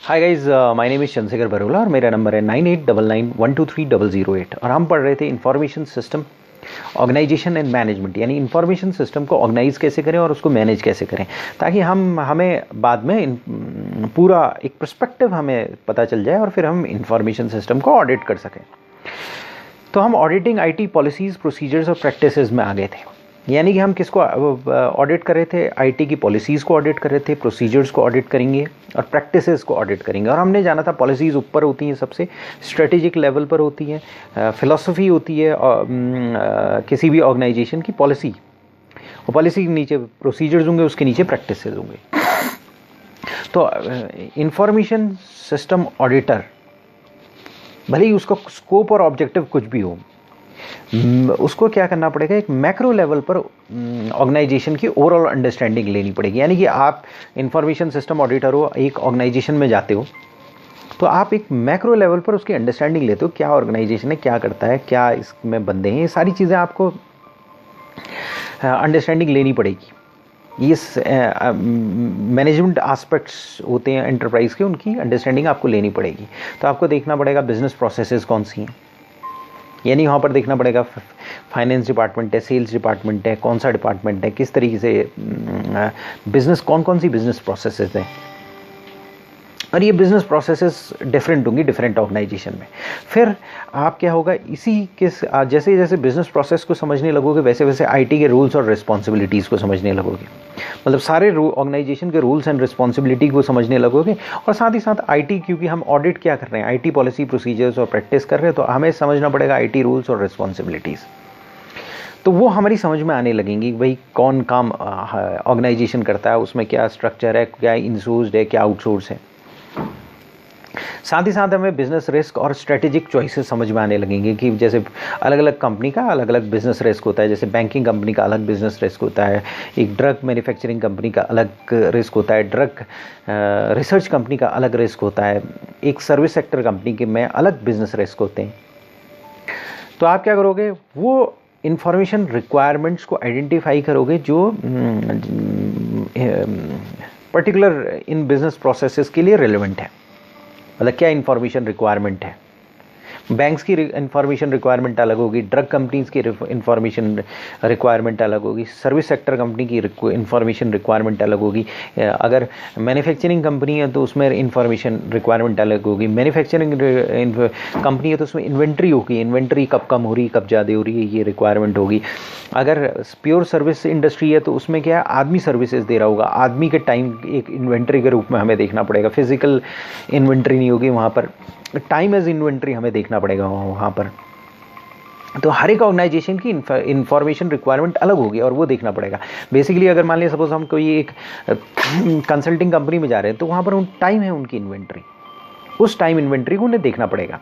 Hi guys, my name is Chandrashekhar बरोला और मेरा number है 9899123008 और हम पढ़ रहे थे information system organisation and management, यानी इंफॉर्मेशन सिस्टम को ऑर्गेनाइज कैसे करें और उसको मैनेज कैसे करें ताकि हमें बाद में पूरा एक पर्सपेक्टिव हमें पता चल जाए और फिर हम इंफॉर्मेशन सिस्टम को ऑडिट कर सकें। तो हम ऑडिटिंग आईटी पॉलिसीज़, प्रोसीजर्स और प्रैक्टिसेस में आ गए थे, यानी कि हम किसको ऑडिट कर रहे थे? आईटी की पॉलिसीज़ को ऑडिट कर रहे थे, प्रोसीजर्स को ऑडिट करेंगे और प्रैक्टिसेस को ऑडिट करेंगे। और हमने जाना था पॉलिसीज़ ऊपर होती हैं, सबसे स्ट्रेटेजिक लेवल पर होती हैं, फिलॉसफी होती है किसी भी ऑर्गेनाइजेशन की पॉलिसी, और पॉलिसी के नीचे प्रोसीजर्स होंगे, उसके नीचे प्रैक्टिसेस होंगे। तो इंफॉर्मेशन सिस्टम ऑडिटर, भले ही उसका स्कोप और ऑब्जेक्टिव कुछ भी हो, उसको क्या करना पड़ेगा? एक मैक्रो लेवल पर ऑर्गेनाइजेशन की ओवरऑल अंडरस्टैंडिंग लेनी पड़ेगी। यानी कि आप इंफॉर्मेशन सिस्टम ऑडिटर हो, एक ऑर्गेनाइजेशन में जाते हो, तो आप एक मैक्रो लेवल पर उसकी अंडरस्टैंडिंग लेते हो, क्या ऑर्गेनाइजेशन है, क्या करता है, क्या इसमें बंदे हैं, ये सारी चीज़ें आपको अंडरस्टैंडिंग लेनी पड़ेगी। ये मैनेजमेंट एस्पेक्ट्स होते हैं एंटरप्राइज के, उनकी अंडरस्टैंडिंग आपको लेनी पड़ेगी। तो आपको देखना पड़ेगा बिजनेस प्रोसेसेस कौन सी हैं, यानी वहाँ पर देखना पड़ेगा फाइनेंस डिपार्टमेंट है, सेल्स डिपार्टमेंट है, कौन सा डिपार्टमेंट है, किस तरीके से बिज़नेस, कौन सी बिज़नेस प्रोसेसेस हैं। और ये बिज़नेस प्रोसेसेस डिफरेंट होंगी डिफरेंट ऑर्गेनाइजेशन में। फिर आप क्या होगा, इसी के जैसे जैसे बिज़नेस प्रोसेस को समझने लगोगे, वैसे वैसे आईटी के रूल्स और रिस्पॉन्सिबिलिटीज़ को समझने लगोगे। मतलब सारे ऑर्गेनाइजेशन के रूल्स एंड रिस्पॉन्सिबिलिटी को समझने लगोगे। और साथ ही साथ आईटी, क्योंकि हम ऑडिट क्या कर रहे हैं, आईटी पॉलिसी, प्रोसीजर्स और प्रैक्टिस कर रहे हैं, तो हमें समझना पड़ेगा आईटी रूल्स और रिस्पॉन्सिबिलिटीज़। तो वो हमारी समझ में आने लगेंगी, भाई कौन काम ऑर्गेनाइजेशन करता है, उसमें क्या स्ट्रक्चर है, क्या इनसोर्स्ड है, क्या आउटसोर्स है। साथ ही साथ हमें बिजनेस रिस्क और स्ट्रेटेजिक चॉइसेस समझ में आने लगेंगे कि जैसे अलग अलग कंपनी का अलग अलग बिजनेस रिस्क होता है। जैसे बैंकिंग कंपनी का अलग बिजनेस रिस्क होता है, एक ड्रग मैन्युफैक्चरिंग कंपनी का अलग रिस्क होता है, ड्रग रिसर्च कंपनी का अलग रिस्क होता है, एक सर्विस सेक्टर कंपनी के में अलग बिजनेस रिस्क होते हैं। तो आप क्या करोगे, वो इंफॉर्मेशन रिक्वायरमेंट्स को आइडेंटिफाई करोगे जो पर्टिकुलर इन बिजनेस प्रोसेसेस के लिए रिलेवेंट है। मतलब क्या इंफॉर्मेशन रिक्वायरमेंट है। बैंक्स की इंफॉर्मेशन रिक्वायरमेंट अलग होगी, ड्रग कंपनीज की इंफॉर्मेशन रिक्वायरमेंट अलग होगी, सर्विस सेक्टर कंपनी की इंफॉर्मेशन रिक्वायरमेंट अलग होगी, अगर मैन्युफैक्चरिंग कंपनी है तो उसमें इंफॉर्मेशन रिक्वायरमेंट अलग होगी, मैन्युफैक्चरिंग कंपनी है तो उसमें इन्वेंट्री होगी, इन्वेंट्री कब कम हो रही है, कब ज़्यादा हो रही है, ये रिक्वायरमेंट होगी। अगर प्योर सर्विस इंडस्ट्री है तो उसमें क्या है, आदमी सर्विसेज दे रहा होगा, आदमी के टाइम एक इन्वेंट्री के रूप में हमें देखना पड़ेगा। फिजिकल इन्वेंट्री नहीं होगी वहाँ पर, टाइम एज इन्वेंट्री हमें देखना पड़ेगा वहाँ पर। तो हर एक ऑर्गेनाइजेशन की इंफॉर्मेशन रिक्वायरमेंट अलग होगी और वो देखना पड़ेगा। बेसिकली अगर मान लिया सपोज हम कोई एक कंसल्टिंग कंपनी में जा रहे हैं, तो वहाँ पर टाइम है उनकी इन्वेंट्री, उस टाइम इन्वेंट्री को उन्हें देखना पड़ेगा।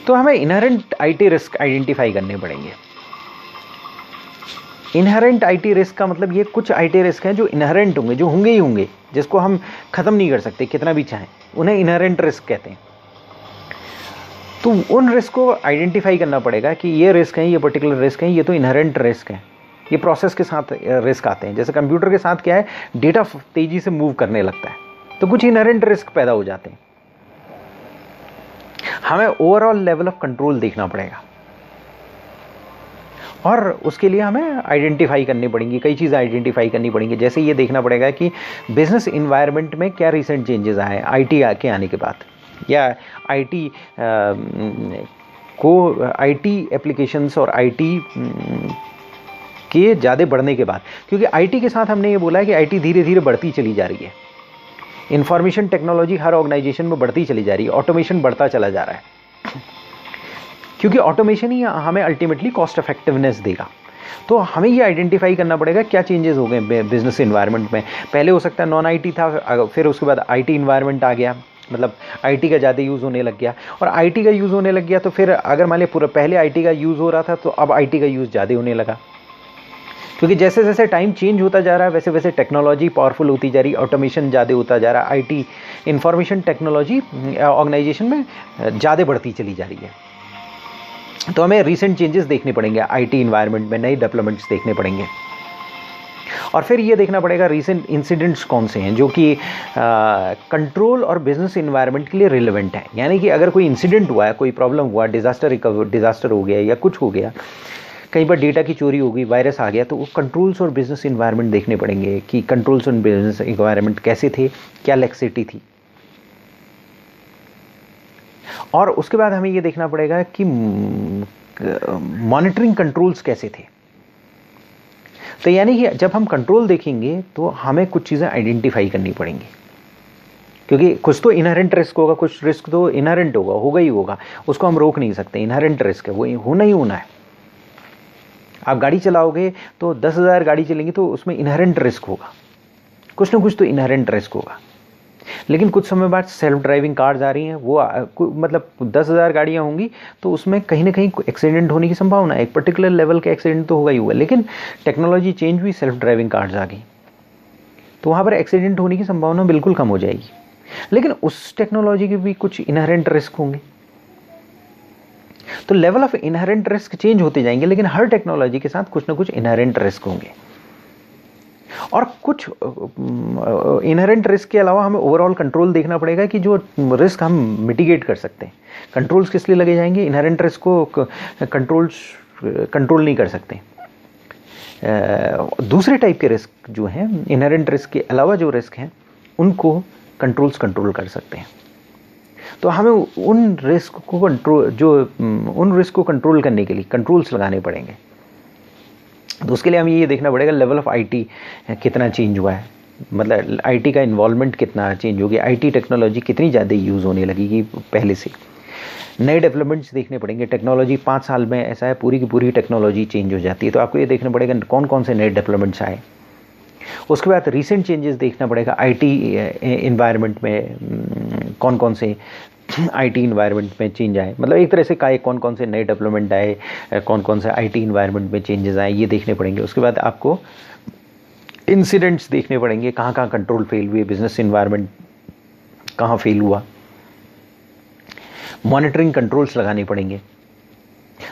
तो हमें इनहेरेंट आईटी रिस्क आइडेंटिफाई करने पड़ेंगे। इनहेरेंट आईटी रिस्क का मतलब ये कुछ आईटी रिस्क हैं जो इनहेरेंट होंगे, जो होंगे ही होंगे, जिसको हम ख़त्म नहीं कर सकते कितना भी चाहें, उन्हें इनहेरेंट रिस्क कहते हैं। तो उन रिस्क को आइडेंटिफाई करना पड़ेगा कि ये रिस्क हैं, ये पर्टिकुलर रिस्क हैं, ये तो इनहेरेंट रिस्क हैं, ये प्रोसेस के साथ रिस्क आते हैं। जैसे कंप्यूटर के साथ क्या है, डेटा तेज़ी से मूव करने लगता है, तो कुछ इनहेरेंट रिस्क पैदा हो जाते हैं। हमें ओवरऑल लेवल ऑफ कंट्रोल देखना पड़ेगा और उसके लिए हमें आइडेंटिफाई करनी पड़ेंगी, कई चीज़ें आइडेंटिफाई करनी पड़ेंगी। जैसे ये देखना पड़ेगा कि बिजनेस इन्वायरमेंट में क्या रिसेंट चेंजेस आए आईटी के आने के बाद, या आईटी एप्लीकेशंस और आईटी के ज़्यादा बढ़ने के बाद। क्योंकि आईटी के साथ हमने ये बोला है कि आईटी धीरे धीरे बढ़ती चली जा रही है, इंफॉर्मेशन टेक्नोलॉजी हर ऑर्गेनाइजेशन में बढ़ती चली जा रही है, ऑटोमेशन बढ़ता चला जा रहा है, क्योंकि ऑटोमेशन ही हमें अल्टीमेटली कॉस्ट इफेक्टिवनेस देगा। तो हमें ये आइडेंटिफाई करना पड़ेगा क्या चेंजेस हो गए बिजनेस इन्वायरमेंट में। पहले हो सकता है नॉन आईटी था, फिर उसके बाद आईटी इन्वायरमेंट आ गया, मतलब आईटी का ज़्यादा यूज़ होने लग गया। और आईटी का यूज़ होने लग गया तो फिर अगर मान लिया पूरा पहले आईटी का यूज़ हो रहा था, तो अब आईटी का यूज़ ज़्यादा होने लगा, क्योंकि जैसे जैसे टाइम चेंज होता जा रहा है वैसे वैसे टेक्नोलॉजी पावरफुल होती जा रही है, ऑटोमेशन ज़्यादा होता जा रहा है, आईटी इंफॉर्मेशन टेक्नोलॉजी ऑर्गेनाइजेशन में ज़्यादा बढ़ती चली जा रही है। तो हमें रीसेंट चेंजेस देखने पड़ेंगे आईटी इन्वायरमेंट में, नए डेवलपमेंट्स देखने पड़ेंगे। और फिर ये देखना पड़ेगा रिसेंट इंसिडेंट्स कौन से हैं जो कि कंट्रोल और बिजनेस इन्वायरमेंट के लिए रिलेवेंट है। यानी कि अगर कोई इंसिडेंट हुआ है, कोई प्रॉब्लम हुआ, डिजास्टर हो गया या कुछ हो गया, कई बार डेटा की चोरी हो गई, वायरस आ गया, तो वो कंट्रोल्स और बिजनेस इन्वायरमेंट देखने पड़ेंगे कि कंट्रोल्स और बिजनेस इन्वायरमेंट कैसे थे, क्या लैक्सिटी थी। और उसके बाद हमें ये देखना पड़ेगा कि मॉनिटरिंग कंट्रोल्स कैसे थे। तो यानी कि जब हम कंट्रोल देखेंगे तो हमें कुछ चीज़ें आइडेंटिफाई करनी पड़ेंगी, क्योंकि कुछ तो इनहेरेंट रिस्क होगा, कुछ रिस्क तो इनहेरेंट होगा ही होगा, उसको हम रोक नहीं सकते। इनहेरेंट रिस्क है, वो होना ही होना है। आप गाड़ी चलाओगे तो 10,000 गाड़ी चलेंगी तो उसमें इनहेरेंट रिस्क होगा, कुछ ना कुछ तो इनहेरेंट रिस्क होगा। लेकिन कुछ समय बाद सेल्फ ड्राइविंग कार्स आ रही हैं, वो मतलब 10,000 गाड़ियां होंगी तो उसमें कहीं ना कहीं एक्सीडेंट होने की संभावना है, एक पर्टिकुलर लेवल का एक्सीडेंट तो होगा ही होगा। लेकिन टेक्नोलॉजी चेंज हुई, सेल्फ ड्राइविंग कार्स आ गई, तो वहाँ पर एक्सीडेंट होने की संभावना बिल्कुल कम हो जाएगी। लेकिन उस टेक्नोलॉजी के भी कुछ इनहेरेंट रिस्क होंगे, तो level of inherent risk change होते जाएंगे, लेकिन हर टेक्नोलॉजी के साथ कुछ ना कुछ इनहेरेंट रिस्क होंगे। और कुछ इनहेरेंट रिस्क के अलावा हमें ओवरऑल कंट्रोल देखना पड़ेगा कि जो रिस्क हम मिटिगेट कर सकते हैं। कंट्रोल्स किस लिए लगे जाएंगे? इनहेरेंट रिस्क को कंट्रोल नहीं कर सकते। दूसरे टाइप के रिस्क जो हैं, इनहेरेंट रिस्क के अलावा जो रिस्क हैं, उनको कंट्रोल कर सकते हैं। तो हमें उन रिस्क को कंट्रोल करने के लिए कंट्रोल्स लगाने पड़ेंगे। तो उसके लिए हमें ये देखना पड़ेगा लेवल ऑफ आईटी कितना चेंज हुआ है, मतलब आईटी का इन्वॉल्वमेंट कितना चेंज हो गया, आईटी टेक्नोलॉजी कितनी ज़्यादा यूज़ होने लगेगी पहले से। नए डेवलपमेंट्स देखने पड़ेंगे। टेक्नोलॉजी 5 साल में ऐसा है पूरी की पूरी टेक्नोलॉजी चेंज हो जाती है, तो आपको ये देखना पड़ेगा कौन कौन से नए डेवलपमेंट्स आए। उसके बाद रिसेंट चेंजेस देखना पड़ेगा आईटी इन्वायरमेंट में, कौन कौन से आईटी इन्वायरमेंट में चेंज आए, मतलब एक तरह से कौन कौन से नए डेवलपमेंट आए, कौन कौन से आईटी इन्वायरमेंट में चेंजेस आए, ये देखने पड़ेंगे। उसके बाद आपको इंसिडेंट्स देखने पड़ेंगे, कहाँ कहाँ कंट्रोल फेल हुए, बिजनेस इन्वायरमेंट कहाँ फेल हुआ, मॉनिटरिंग कंट्रोल्स लगाने पड़ेंगे।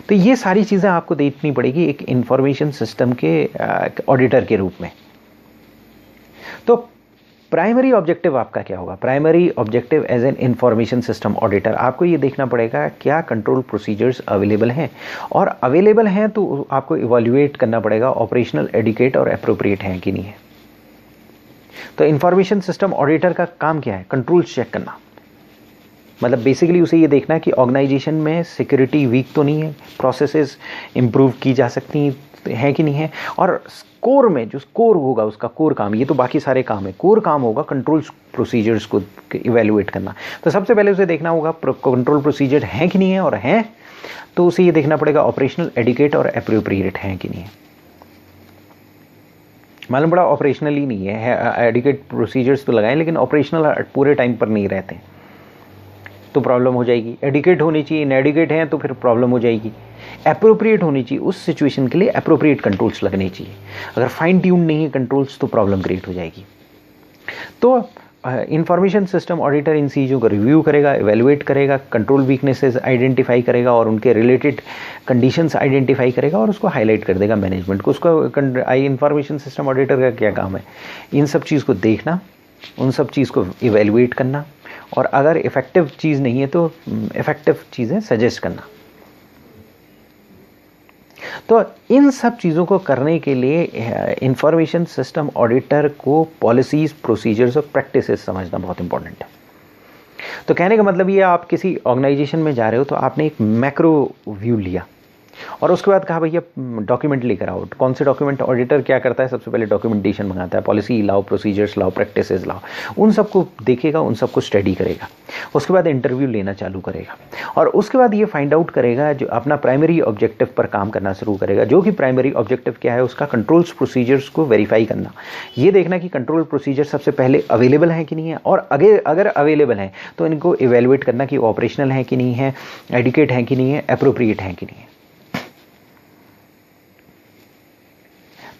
तो ये सारी चीज़ें आपको देखनी पड़ेगी एक इंफॉर्मेशन सिस्टम के ऑडिटर के रूप में। तो प्राइमरी ऑब्जेक्टिव आपका क्या होगा? Primary objective as an information system auditor, आपको ये देखना पड़ेगा क्या कंट्रोल प्रोसीजर्स अवेलेबल हैं, और अवेलेबल हैं तो आपको इवैल्यूएट करना पड़ेगा ऑपरेशनल, एडिकेट और एप्रोप्रिएट हैं कि नहीं है। तो इंफॉर्मेशन सिस्टम ऑडिटर का काम क्या है? कंट्रोल्स चेक करना, मतलब बेसिकली उसे ये देखना है कि ऑर्गेनाइजेशन में सिक्योरिटी वीक तो नहीं है, प्रोसेसेस इंप्रूव की जा सकती हैं कि नहीं है, और कोर में जो कोर होगा उसका कोर काम, ये तो बाकी सारे काम है, कोर काम होगा कंट्रोल प्रोसीजर्स को इवैल्यूएट करना। तो सबसे पहले उसे देखना होगा कंट्रोल प्रोसीजर हैं कि नहीं है, और हैं तो उसे ये देखना पड़ेगा ऑपरेशनल, एडिकेट और एप्रोप्रिएट हैं कि नहीं है। मालूम पड़ा ऑपरेशनल ही नहीं है, एडिकेट प्रोसीजर्स तो लगाएं लेकिन ऑपरेशनल पूरे टाइम पर नहीं रहते तो प्रॉब्लम हो जाएगी। एडिकेट होनी चाहिए, इनएडिकेट हैं तो फिर प्रॉब्लम हो जाएगी। एप्रोप्रिएट होनी चाहिए, उस सिचुएशन के लिए एप्रोप्रिएट कंट्रोल्स लगने चाहिए। अगर फाइन ट्यून नहीं है कंट्रोल्स तो प्रॉब्लम क्रिएट हो जाएगी। तो इंफॉर्मेशन सिस्टम ऑडिटर इन चीज़ों को रिव्यू करेगा, इवैल्यूएट करेगा, कंट्रोल वीकनेसेस आइडेंटिफाई करेगा और उनके रिलेटेड कंडीशंस आइडेंटिफाई करेगा और उसको हाईलाइट कर देगा मैनेजमेंट को। उसका इंफॉर्मेशन सिस्टम ऑडिटर का क्या काम है? इन सब चीज़ को देखना, उन सब चीज़ को इवैल्यूएट करना, और अगर इफ़ेक्टिव चीज़ नहीं है तो इफ़ेक्टिव चीज़ें सजेस्ट करना। तो इन सब चीज़ों को करने के लिए इंफॉर्मेशन सिस्टम ऑडिटर को पॉलिसीज़, प्रोसीजर्स और प्रैक्टिसेस समझना बहुत इंपॉर्टेंट है। तो कहने का मतलब ये, आप किसी ऑर्गेनाइजेशन में जा रहे हो तो आपने एक मैक्रो व्यू लिया और उसके बाद कहा भैया डॉक्यूमेंट लेकर आओ। कौन से डॉक्यूमेंट? ऑडिटर क्या करता है? सबसे पहले डॉक्यूमेंटेशन मंगाता है, पॉलिसी लाओ, प्रोसीजर्स लाओ, प्रैक्टिसेस लाओ, उन सबको देखेगा, उन सबको स्टडी करेगा। उसके बाद इंटरव्यू लेना चालू करेगा और उसके बाद ये फाइंड आउट करेगा, जो अपना प्राइमरी ऑब्जेक्टिव पर काम करना शुरू करेगा। जो कि प्राइमरी ऑब्जेक्टिव क्या है? उसका कंट्रोल्स प्रोसीजर्स को वेरीफाई करना, ये देखना कि कंट्रोल प्रोसीजर सबसे पहले अवेलेबल है कि नहीं है, और अगर अवेलेबल है तो इनको इवेलुएट करना कि ऑपरेशनल है कि नहीं है, एडिकेट है कि नहीं है, एप्रोप्रिएट है कि नहीं है।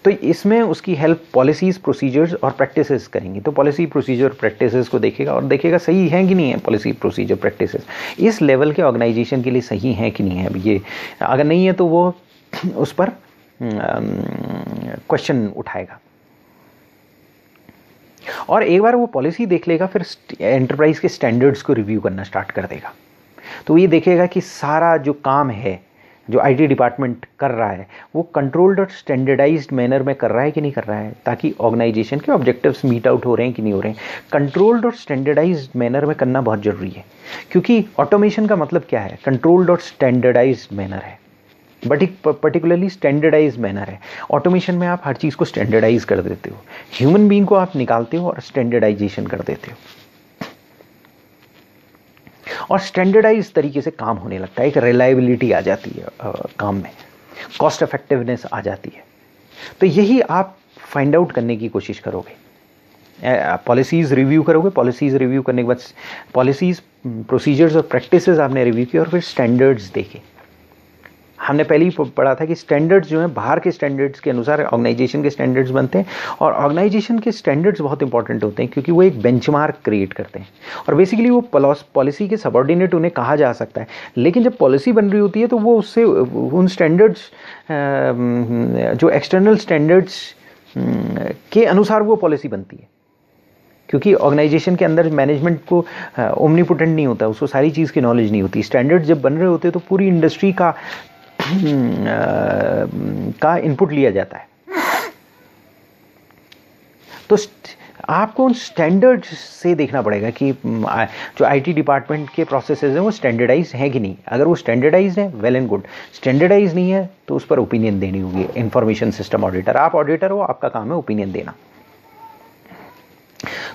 तो इसमें उसकी हेल्प पॉलिसीज़, प्रोसीजर्स और प्रैक्टिसेस करेंगी। तो पॉलिसी, प्रोसीजर, प्रैक्टिसेस को देखेगा और देखेगा सही है कि नहीं है पॉलिसी, प्रोसीजर, प्रैक्टिसेस इस लेवल के ऑर्गेनाइजेशन के लिए सही है कि नहीं है। ये अगर नहीं है तो वो उस पर क्वेश्चन उठाएगा और एक बार वो पॉलिसी देख लेगा फिर एंटरप्राइज के स्टैंडर्ड्स को रिव्यू करना स्टार्ट कर देगा। तो ये देखेगा कि सारा जो काम है जो आईटी डिपार्टमेंट कर रहा है वो कंट्रोल्ड और स्टैंडर्डाइज्ड मैनर में कर रहा है कि नहीं कर रहा है, ताकि ऑर्गेनाइजेशन के ऑब्जेक्टिव्स मीट आउट हो रहे हैं कि नहीं हो रहे हैं। कंट्रोल्ड और स्टैंडर्डाइज्ड मैनर में करना बहुत ज़रूरी है, क्योंकि ऑटोमेशन का मतलब क्या है, कंट्रोल्ड और स्टैंडर्डाइज्ड मैनर है, बट एक पर्टिकुलरली स्टैंडर्डाइज मैनर है। ऑटोमेशन में आप हर चीज़ को स्टैंडर्डाइज कर देते हो, ह्यूमन बीइंग को आप निकालते हो और स्टैंडर्डाइजेशन कर देते हो, और स्टैंडर्डाइज तरीके से काम होने लगता है। एक रिलायबिलिटी आ जाती है काम में, कॉस्ट इफेक्टिवनेस आ जाती है। तो यही आप फाइंड आउट करने की कोशिश करोगे, पॉलिसीज़ रिव्यू करोगे, पॉलिसीज़ रिव्यू करने के बाद पॉलिसीज़, प्रोसीजर्स और प्रैक्टिसेस आपने रिव्यू किए, और फिर स्टैंडर्ड्स देखे। हमने पहले ही पढ़ा था कि स्टैंडर्ड्स जो हैं बाहर के स्टैंडर्ड्स के अनुसार ऑर्गेनाइजेशन के स्टैंडर्ड्स बनते हैं, और ऑर्गेनाइजेशन के स्टैंडर्ड्स बहुत इंपॉर्टेंट होते हैं क्योंकि वो एक बेंचमार्क क्रिएट करते हैं, और बेसिकली वो पॉलिसी के सबऑर्डिनेट उन्हें कहा जा सकता है। लेकिन जब पॉलिसी बन रही होती है तो वो उससे उन स्टैंडर्ड्स जो एक्सटर्नल स्टैंडर्ड्स के अनुसार वो पॉलिसी बनती है, क्योंकि ऑर्गेनाइजेशन के अंदर मैनेजमेंट को ओमनीपोटेंट नहीं होता, उसको सारी चीज़ की नॉलेज नहीं होती। स्टैंडर्ड्स जब बन रहे होते हैं तो पूरी इंडस्ट्री का इनपुट लिया जाता है। तो आपको उन स्टैंडर्ड्स से देखना पड़ेगा कि जो आईटी डिपार्टमेंट के प्रोसेसेस हैं वो स्टैंडर्डाइज हैं कि नहीं। अगर वो स्टैंडर्डाइज है, वेल एंड गुड। स्टैंडर्डाइज नहीं है तो उस पर ओपिनियन देनी होगी। इंफॉर्मेशन सिस्टम ऑडिटर, आप ऑडिटर हो, आपका काम है ओपिनियन देना।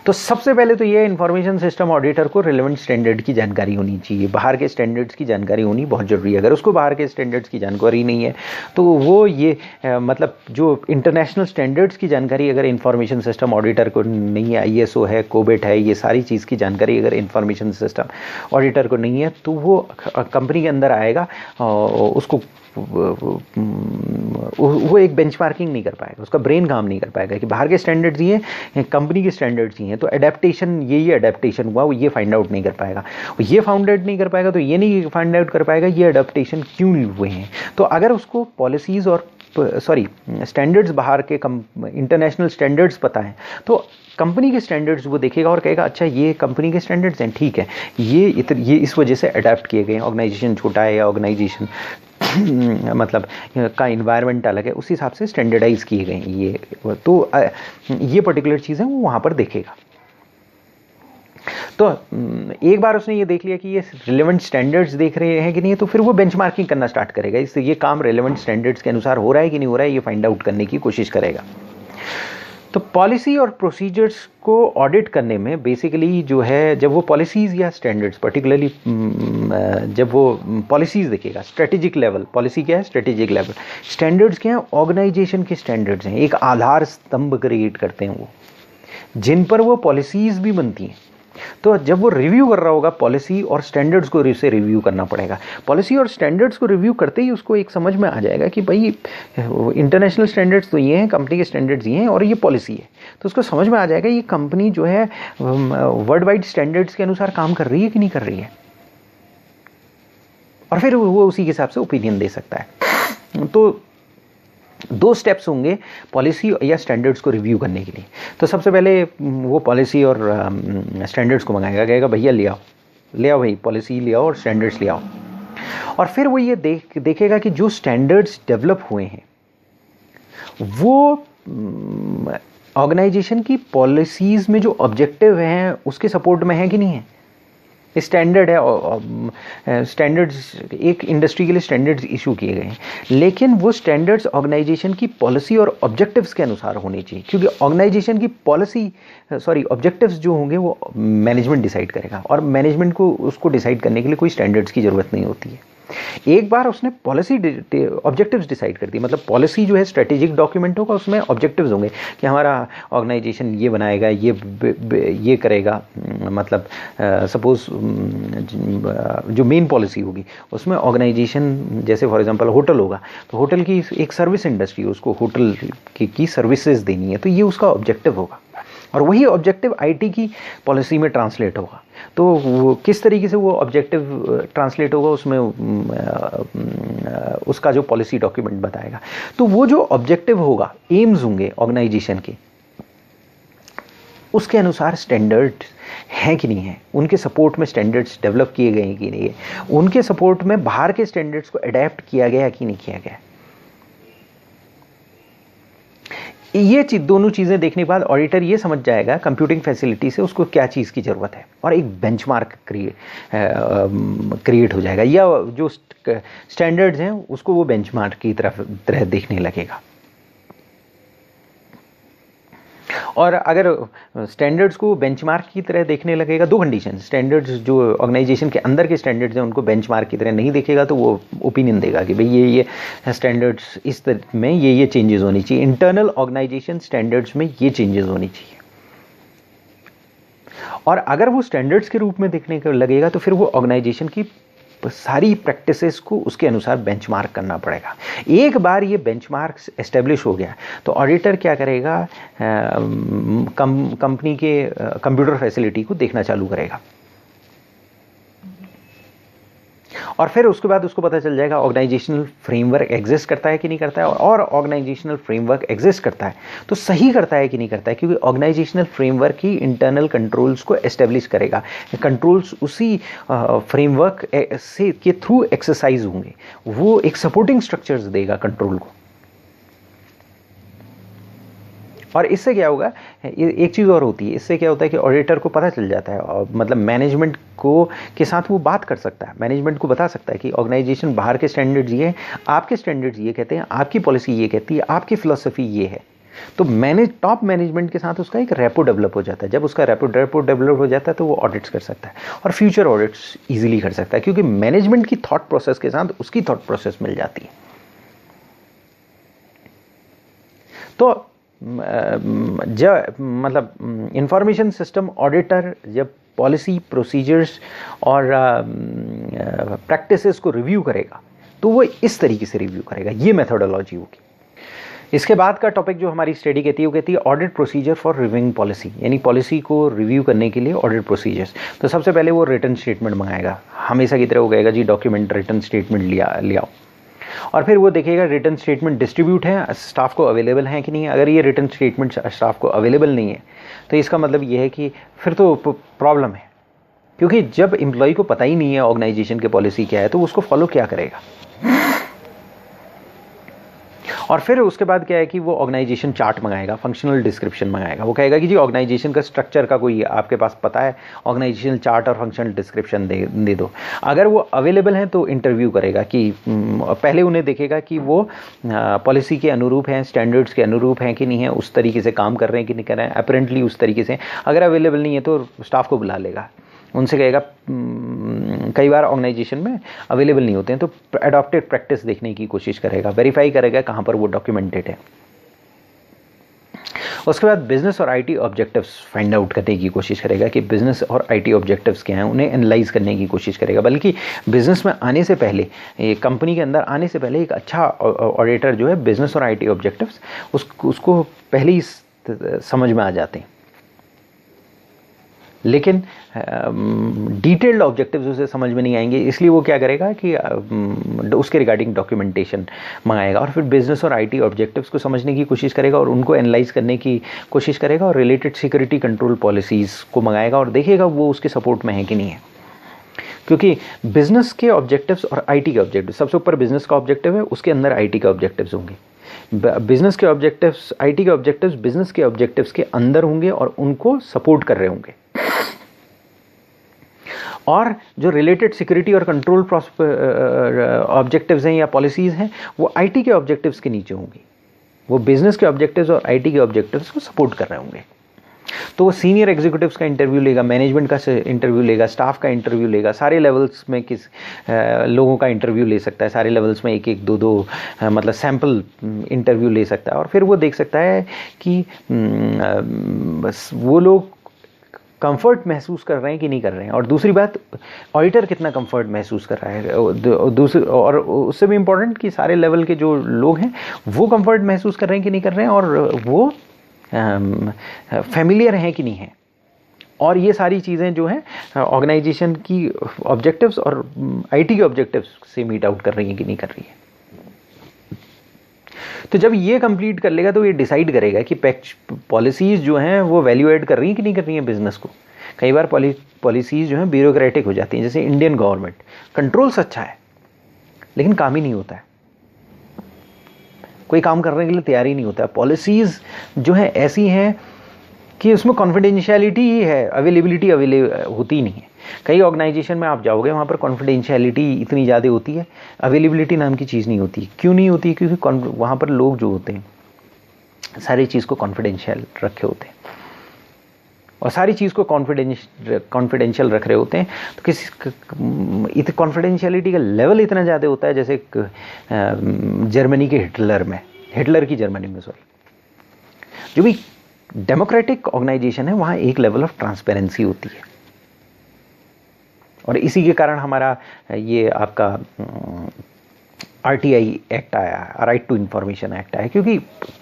तो सबसे पहले तो ये इंफॉर्मेशन सिस्टम ऑडिटर को रिलेवेंट स्टैंडर्ड की जानकारी होनी चाहिए, बाहर के स्टैंडर्ड्स की जानकारी होनी बहुत ज़रूरी है। अगर उसको बाहर के स्टैंडर्ड्स की जानकारी नहीं है तो वो ये मतलब जो इंटरनेशनल स्टैंडर्ड्स की जानकारी अगर इंफॉर्मेशन सिस्टम ऑडिटर को नहीं है, ISO है, कोबेट है, ये सारी चीज़ की जानकारी अगर इंफॉर्मेशन सिस्टम ऑडिटर को नहीं है तो वो कंपनी के अंदर आएगा, उसको वो एक बेंचमार्किंग नहीं कर पाएगा, उसका ब्रेन काम नहीं कर पाएगा कि बाहर के स्टैंडर्ड्स ही हैं, कंपनी के स्टैंडर्ड्स ही हैं, तो एडेप्टेशन ये एडेप्टेशन हुआ, वो ये फाइंड आउट नहीं कर पाएगा। ये फाइंड आउट नहीं कर पाएगा तो ये नहीं फाइंड आउट कर पाएगा ये एडेप्टेशन क्यों हुए हैं। तो अगर उसको पॉलिसीज़ और स्टैंडर्ड्स बाहर के इंटरनेशनल स्टैंडर्ड्स पता है तो कंपनी के स्टैंडर्ड्स वो देखेगा और कहेगा अच्छा ये कंपनी के स्टैंडर्ड्स हैं, ठीक है, ये इस वजह से अडेप्ट किए गए हैं। ऑर्गेनाइजेशन छोटा है या ऑर्गेनाइजेशन मतलब का इन्वायरमेंट अलग है, उस हिसाब से स्टैंडर्डाइज किए गए हैं ये। तो ये पर्टिकुलर चीज़ें वो वहाँ पर देखेगा। तो एक बार उसने ये देख लिया कि ये रिलेवेंट स्टैंडर्ड्स देख रहे हैं कि नहीं, तो फिर वो बेंचमार्किंग करना स्टार्ट करेगा। इससे ये काम रिलेवेंट स्टैंडर्ड्स के अनुसार हो रहा है कि नहीं हो रहा है, ये फाइंड आउट करने की कोशिश करेगा। तो पॉलिसी और प्रोसीजर्स को ऑडिट करने में बेसिकली जो है, जब वो पॉलिसीज़ या स्टैंडर्ड्स पर्टिकुलरली जब वो पॉलिसीज़ देखेगा, स्ट्रेटेजिक लेवल, पॉलिसी क्या है, स्ट्रेटेजिक लेवल, स्टैंडर्ड्स क्या है, ऑर्गेनाइजेशन के स्टैंडर्ड्स हैं, एक आधार स्तंभ क्रिएट करते हैं वो, जिन पर वो पॉलिसीज़ भी बनती हैं। तो जब वो रिव्यू कर रहा होगा पॉलिसी और स्टैंडर्ड्स को से रिव्यू करना पड़ेगा। पॉलिसी और स्टैंडर्ड्स को रिव्यू करते ही उसको एक समझ में आ जाएगा कि भाई इंटरनेशनल स्टैंडर्ड्स तो ये हैं, कंपनी के स्टैंडर्ड्स ये हैं और ये पॉलिसी है। तो उसको समझ में आ जाएगा ये कंपनी जो है वर्ल्ड वाइड स्टैंडर्ड्स के अनुसार काम कर रही है कि नहीं कर रही है, और फिर वो उसी के हिसाब से ओपिनियन दे सकता है। तो दो स्टेप्स होंगे पॉलिसी या स्टैंडर्ड्स को रिव्यू करने के लिए। तो सबसे पहले वो पॉलिसी और स्टैंडर्ड्स को मंगाएगा, कहेगा भैया ले आओ भाई, पॉलिसी ले आओ और स्टैंडर्ड्स ले आओ। और फिर वो ये देखेगा कि जो स्टैंडर्ड्स डेवलप हुए हैं वो ऑर्गेनाइजेशन की पॉलिसीज़ में जो ऑब्जेक्टिव हैं उसके सपोर्ट में है कि नहीं है। स्टैंडर्ड है, स्टैंडर्ड्स एक इंडस्ट्री के लिए स्टैंडर्ड्स इशू किए गए हैं, लेकिन वो स्टैंडर्ड्स ऑर्गेनाइजेशन की पॉलिसी और ऑब्जेक्टिव्स के अनुसार होने चाहिए, क्योंकि ऑर्गेनाइजेशन की ऑब्जेक्टिव्स जो होंगे वो मैनेजमेंट डिसाइड करेगा, और मैनेजमेंट को उसको डिसाइड करने के लिए कोई स्टैंडर्ड्स की ज़रूरत नहीं होती है। एक बार उसने पॉलिसी ऑब्जेक्टिव्स डिसाइड कर दी, मतलब पॉलिसी जो है स्ट्रेटेजिक डॉक्यूमेंट होगा, उसमें ऑब्जेक्टिव्स होंगे कि हमारा ऑर्गेनाइजेशन ये बनाएगा, ये करेगा। मतलब सपोज जो मेन पॉलिसी होगी उसमें ऑर्गेनाइजेशन, जैसे फॉर एग्जांपल होटल होगा तो होटल की एक सर्विस इंडस्ट्री, उसको होटल की सर्विसेज देनी है, तो ये उसका ऑब्जेक्टिव होगा, और वही ऑब्जेक्टिव आईटी की पॉलिसी में ट्रांसलेट होगा। तो वो किस तरीके से वो ऑब्जेक्टिव ट्रांसलेट होगा उसमें उसका जो पॉलिसी डॉक्यूमेंट बताएगा। तो वो जो ऑब्जेक्टिव होगा, एम्स होंगे ऑर्गेनाइजेशन के, उसके अनुसार स्टैंडर्ड हैं कि नहीं है, उनके सपोर्ट में स्टैंडर्ड्स डेवलप किए गए हैं कि नहीं है, उनके सपोर्ट में बाहर के स्टैंडर्ड्स को अडेप्ट किया गया कि नहीं किया गया। ये दोनों चीज़ें देखने के बाद ऑडिटर ये समझ जाएगा कंप्यूटिंग फैसिलिटी से उसको क्या चीज़ की ज़रूरत है, और एक बेंचमार्क क्रिएट हो जाएगा, या जो स्टैंडर्ड्स हैं उसको वो बेंचमार्क की तरह देखने लगेगा। और अगर स्टैंडर्ड्स को बेंचमार्क की तरह देखने लगेगा, दो कंडीशन, स्टैंडर्ड्स जो ऑर्गेनाइजेशन के अंदर के स्टैंडर्ड्स हैं उनको बेंचमार्क की तरह नहीं देखेगा तो वो ओपिनियन देगा कि भाई ये स्टैंडर्ड्स इस तरह में ये चेंजेस होनी चाहिए, इंटरनल ऑर्गेनाइजेशन स्टैंडर्ड्स में ये चेंजेस होनी चाहिए। और अगर वो स्टैंडर्ड्स के रूप में देखने को लगेगा तो फिर वो ऑर्गेनाइजेशन की सारी प्रैक्टिसेस को उसके अनुसार बेंचमार्क करना पड़ेगा। एक बार ये बेंचमार्क एस्टेब्लिश हो गया तो ऑडिटर क्या करेगा, कंपनी के कंप्यूटर फैसिलिटी को देखना चालू करेगा, और फिर उसके बाद उसको पता चल जाएगा ऑर्गेनाइजेशनल फ्रेमवर्क एग्जिस्ट करता है कि नहीं करता है, और ऑर्गेनाइजेशनल फ्रेमवर्क एग्जिस्ट करता है तो सही करता है कि नहीं करता है, क्योंकि ऑर्गेनाइजेशनल फ्रेमवर्क ही इंटरनल कंट्रोल्स को एस्टेब्लिश करेगा, कंट्रोल्स उसी फ्रेमवर्क से के थ्रू एक्सरसाइज होंगे, वो एक सपोर्टिंग स्ट्रक्चर्स देगा कंट्रोल को। और इससे क्या होगा, एक चीज़ और होती है, इससे क्या होता है कि ऑडिटर को पता चल जाता है, और मतलब मैनेजमेंट को के साथ वो बात कर सकता है, मैनेजमेंट को बता सकता है कि ऑर्गेनाइजेशन बाहर के स्टैंडर्ड्स ये हैं, आपके स्टैंडर्ड्स ये कहते हैं, आपकी पॉलिसी ये कहती है, आपकी फिलॉसफी ये है। तो टॉप मैनेजमेंट के साथ उसका एक रेपो डेवलप हो जाता है। जब उसका रेपो डेवलप हो जाता है तो वो ऑडिट्स कर सकता है, और फ्यूचर ऑडिट्स ईजिली कर सकता है, क्योंकि मैनेजमेंट की थॉट प्रोसेस के साथ उसकी थॉट प्रोसेस मिल जाती है। तो जब मतलब इंफॉर्मेशन सिस्टम ऑडिटर जब पॉलिसी प्रोसीजर्स और प्रैक्टिसेस को रिव्यू करेगा तो वो इस तरीके से रिव्यू करेगा, ये मेथोडोलॉजी होगी। इसके बाद का टॉपिक जो हमारी स्टडी कहती है वो कहती है audit procedure for reviewing policy, यानी पॉलिसी को रिव्यू करने के लिए ऑडिट प्रोसीजर्स। तो सबसे पहले वो रिटर्न स्टेटमेंट मंगाएगा, हमेशा की तरह वो कहेगा जी डॉक्यूमेंट रिटर्न स्टेटमेंट ले आओ, और फिर वो देखेगा रिटर्न स्टेटमेंट डिस्ट्रीब्यूट है, स्टाफ को अवेलेबल है कि नहीं है। अगर ये रिटर्न स्टेटमेंट स्टाफ को अवेलेबल नहीं है तो इसका मतलब ये है कि फिर तो प्रॉब्लम है, क्योंकि जब एम्प्लॉय को पता ही नहीं है ऑर्गेनाइजेशन की पॉलिसी क्या है तो उसको फॉलो क्या करेगा। और फिर उसके बाद क्या है कि वो ऑर्गेनाइजेशन चार्ट मंगाएगा, फंक्शनल डिस्क्रिप्शन मंगाएगा। वो कहेगा कि जी ऑर्गेनाइजेशन का स्ट्रक्चर का कोई आपके पास पता है, ऑर्गेनाइजेशन चार्ट और फंक्शनल डिस्क्रिप्शन दे दो। अगर वो अवेलेबल हैं तो इंटरव्यू करेगा कि पहले उन्हें देखेगा कि वो पॉलिसी के अनुरूप हैं, स्टैंडर्ड्स के अनुरूप हैं कि नहीं है, उस तरीके से काम कर रहे हैं कि नहीं कर रहे हैं, अपेरेंटली उस तरीके से। अगर अवेलेबल नहीं है तो स्टाफ को बुला लेगा, उनसे कहेगा, कई बार ऑर्गेनाइजेशन में अवेलेबल नहीं होते हैं तो अडॉप्टेड प्रैक्टिस देखने की कोशिश करेगा, वेरीफाई करेगा कहाँ पर वो डॉक्यूमेंटेड है। उसके बाद बिजनेस और आईटी ऑब्जेक्टिव्स फाइंड आउट करने की कोशिश करेगा कि बिजनेस और आईटी ऑब्जेक्टिव्स क्या हैं, उन्हें एनालाइज करने की कोशिश करेगा। बल्कि बिजनेस में आने से पहले, कंपनी के अंदर आने से पहले एक अच्छा ऑडिटर जो है बिजनेस और आईटी ऑब्जेक्टिव्स उसको पहले ही समझ में आ जाते हैं, लेकिन डिटेल्ड ऑब्जेक्टिव्स उसे समझ में नहीं आएंगे, इसलिए वो क्या करेगा कि उसके रिगार्डिंग डॉक्यूमेंटेशन मंगाएगा, और फिर बिजनेस और आईटी ऑब्जेक्टिव्स को समझने की कोशिश करेगा और उनको एनालाइज करने की कोशिश करेगा, और रिलेटेड सिक्योरिटी कंट्रोल पॉलिसीज़ को मंगाएगा और देखेगा वो उसके सपोर्ट में है कि नहीं है। क्योंकि बिजनेस के ऑब्जेक्टिव्स और आईटी के ऑब्जेक्टिव्स, सबसे ऊपर बिजनेस का ऑब्जेक्टिव है, उसके अंदर आईटी के ऑब्जेक्टिव्स होंगे। बिजनेस के ऑब्जेक्टिव्स, आईटी के ऑब्जेक्टिव्स बिजनेस के ऑब्जेक्टिव्स के अंदर होंगे और उनको सपोर्ट कर रहे होंगे, और जो रिलेटेड सिक्योरिटी और कंट्रोल ऑब्जेक्टिव्स हैं या पॉलिसीज़ हैं वो आईटी के ऑब्जेक्टिव्स के नीचे होंगी। वो बिजनेस के ऑब्जेक्टिव्स और आईटी के ऑब्जेक्टिव्स को सपोर्ट कर रहे होंगे। तो वो सीनियर एग्जीक्यूटिव्स का इंटरव्यू लेगा, मैनेजमेंट का इंटरव्यू लेगा, स्टाफ का इंटरव्यू लेगा, सारे लेवल्स में किस लोगों का इंटरव्यू ले सकता है, सारे लेवल्स में एक एक दो दो मतलब सैम्पल इंटरव्यू ले सकता है, और फिर वो देख सकता है कि वो लोग कंफर्ट महसूस कर रहे हैं कि नहीं कर रहे हैं, और दूसरी बात ऑडिटर कितना कंफर्ट महसूस कर रहा है, दूसरी और उससे भी इम्पोर्टेंट कि सारे लेवल के जो लोग हैं वो कंफर्ट महसूस कर रहे हैं कि नहीं कर रहे हैं, और वो फैमिलियर हैं कि नहीं है। और ये सारी चीज़ें जो हैं ऑर्गेनाइजेशन की ऑब्जेक्टिव्स और आईटी के ऑब्जेक्टिव्स से मीट आउट कर रही हैं कि नहीं कर रही है। तो जब ये कंप्लीट कर लेगा तो ये डिसाइड करेगा कि पॉलिसीज़ जो हैं वो वैल्यू ऐड कर रही हैं कि नहीं कर रही हैं बिजनेस को। कई बार पॉलिसीज़ जो हैं ब्यूरोक्रेटिक हो जाती हैं, जैसे इंडियन गवर्नमेंट कंट्रोल्स अच्छा है लेकिन काम ही नहीं होता है, कोई काम करने के लिए तैयार ही नहीं होता है। पॉलिसीज़ जो हैं ऐसी हैं कि उसमें कॉन्फिडेंशियलिटी ही है, अवेलेबिलिटी होती ही नहीं है। कई ऑर्गेनाइजेशन में आप जाओगे वहाँ पर कॉन्फिडेंशियलिटी इतनी ज़्यादा होती है, अवेलेबिलिटी नाम की चीज़ नहीं होती। क्यों नहीं होती? क्योंकि वहाँ पर लोग जो होते हैं सारी चीज़ को कॉन्फिडेंशियल रखे होते हैं, और सारी चीज़ को कॉन्फिडेंशियल रख रहे होते हैं। तो किसी कॉन्फिडेंशियलिटी का लेवल इतना ज़्यादा होता है, जैसे जर्मनी के हिटलर की जर्मनी में जो भी डेमोक्रेटिक ऑर्गेनाइजेशन है वहाँ एक लेवल ऑफ ट्रांसपेरेंसी होती है, और इसी के कारण हमारा ये आपका RTI एक्ट आया, राइट टू इंफॉर्मेशन एक्ट आया, क्योंकि